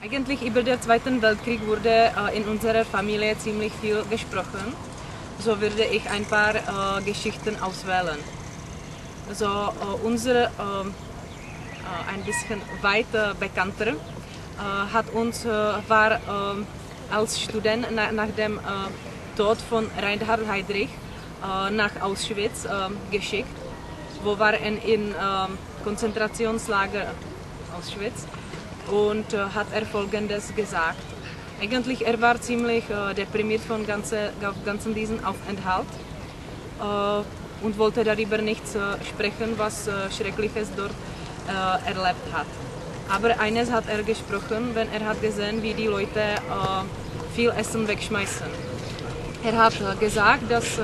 Eigentlich über den Zweiten Weltkrieg wurde in unserer Familie ziemlich viel gesprochen. So würde ich ein paar Geschichten auswählen. Also unsere ein bisschen weiter bekannter war als Student nach dem Tod von Reinhard Heydrich nach Auschwitz geschickt, wo war in Konzentrationslager Auschwitz, und hat Folgendes gesagt. Eigentlich er war ziemlich deprimiert von ganzen diesen Aufenthalt und wollte darüber nichts sprechen, was Schreckliches dort erlebt hat. Aber eines hat er gesprochen, wenn er hat gesehen, wie die Leute viel Essen wegschmeißen. Er hat gesagt, dass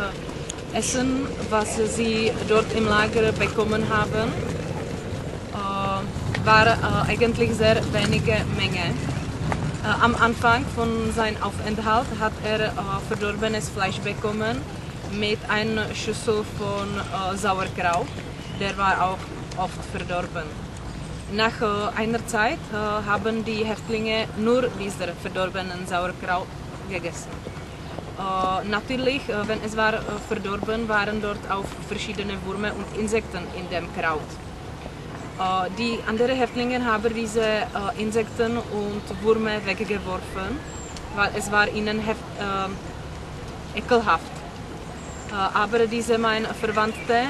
Essen, was sie dort im Lager bekommen haben, war eigentlich sehr wenige Menge. Am Anfang von seinem Aufenthalt hat er verdorbenes Fleisch bekommen mit einer Schüssel von Sauerkraut. Der war auch oft verdorben. Nach einer Zeit haben die Häftlinge nur diesen verdorbenen Sauerkraut gegessen. Natürlich, wenn es war verdorben, waren dort auch verschiedene Würmer und Insekten in dem Kraut. Die anderen Häftlinge haben diese Insekten und Würmer weggeworfen, weil es war ihnen ekelhaft. Aber mein Verwandter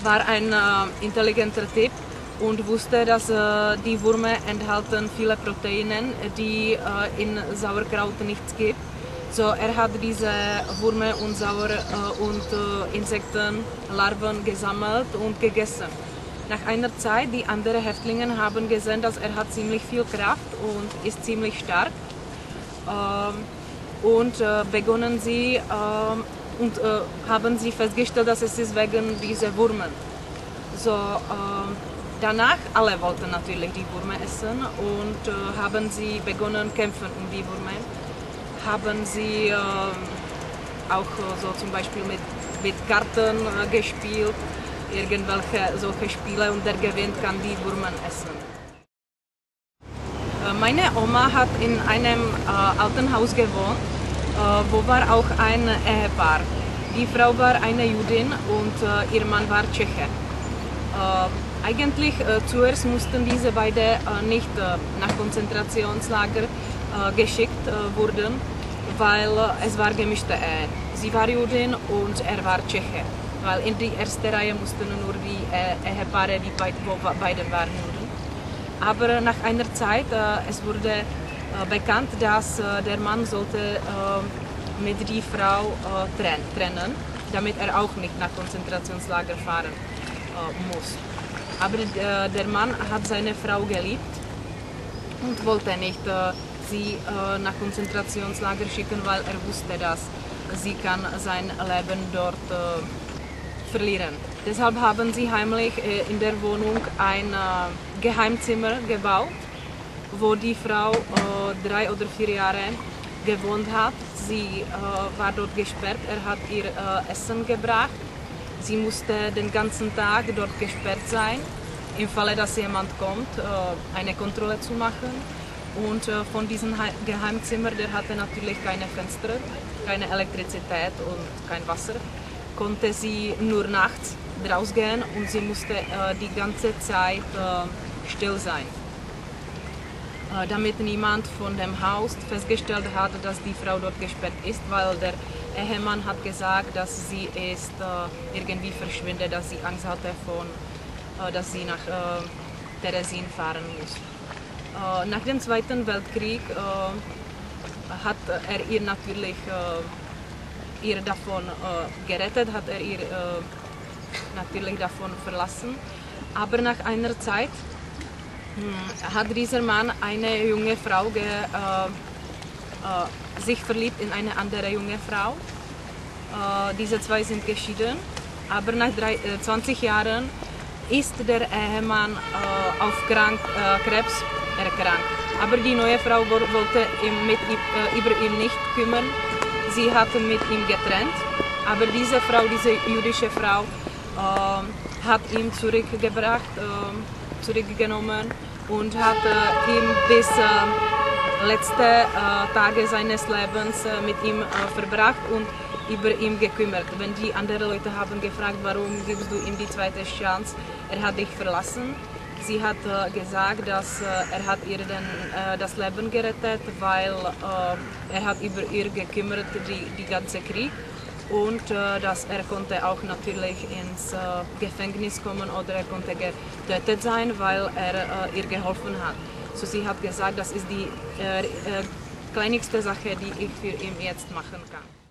war ein intelligenter Typ und wusste, dass die Würmer enthalten viele Proteine, die in Sauerkraut nichts gibt. So, er hat diese Würmer und Insektenlarven gesammelt und gegessen. Nach einer Zeit, die anderen Häftlinge haben gesehen, dass er hat ziemlich viel Kraft und ist ziemlich stark. Begonnen sie haben sie festgestellt, dass es ist wegen dieser Würmer. So, danach, alle wollten natürlich die Würmer essen und haben sie begonnen kämpfen um die Würmer. Haben sie auch so zum Beispiel mit Karten gespielt, irgendwelche solche Spiele, und der gewinnt kann die Würmer essen. Meine Oma hat in einem alten Haus gewohnt, wo war auch ein Ehepaar. Die Frau war eine Jüdin und ihr Mann war Tscheche. Eigentlich zuerst mussten diese beiden nicht nach Konzentrationslager geschickt wurden, weil es war gemischte Ehe. Sie war Jüdin und er war Tscheche, weil in die erste Reihe mussten nur die Ehepaare, wo beide waren Juden. Aber nach einer Zeit, es wurde bekannt, dass der Mann sollte mit der Frau trennen, damit er auch nicht nach Konzentrationslager fahren muss. Aber der Mann hat seine Frau geliebt und wollte nicht sie nach Konzentrationslager schicken, weil er wusste, dass sie kann sein Leben dort verlieren. Deshalb haben sie heimlich in der Wohnung ein Geheimzimmer gebaut, wo die Frau 3 oder 4 Jahre gewohnt hat. Sie war dort gesperrt, er hat ihr Essen gebracht. Sie musste den ganzen Tag dort gesperrt sein, im Falle, dass jemand kommt, eine Kontrolle zu machen. Und von diesem Geheimzimmer, der hatte natürlich keine Fenster, keine Elektrizität und kein Wasser, konnte sie nur nachts rausgehen und sie musste die ganze Zeit still sein. Damit niemand von dem Haus festgestellt hat, dass die Frau dort gesperrt ist, weil der Ehemann hat gesagt, dass sie ist irgendwie verschwindet, dass sie Angst hatte, dass sie nach Terezin fahren muss. Nach dem Zweiten Weltkrieg hat er ihr natürlich davon gerettet, hat er ihr natürlich davon verlassen. Aber nach einer Zeit hat dieser Mann eine junge Frau sich verliebt in eine andere junge Frau. Diese zwei sind geschieden, aber nach 20 Jahren ist der Ehemann auf Krebs erkrankt. Aber die neue Frau wollte über ihn nicht kümmern. Sie hatte mit ihm getrennt. Aber diese Frau, diese jüdische Frau, hat ihn zurückgebracht zurückgenommen und hat ihn bis letzte Tage seines Lebens mit ihm verbracht und über ihn gekümmert. Wenn die anderen Leute haben gefragt, warum gibst du ihm die zweite Chance, er hat dich verlassen. Sie hat gesagt, dass er hat ihr das Leben gerettet, weil er hat über ihr gekümmert, die ganze Krieg. Und dass er konnte auch natürlich ins Gefängnis kommen oder er konnte getötet sein, weil er ihr geholfen hat. So sie hat gesagt, das ist die kleinste Sache, die ich für ihn jetzt machen kann.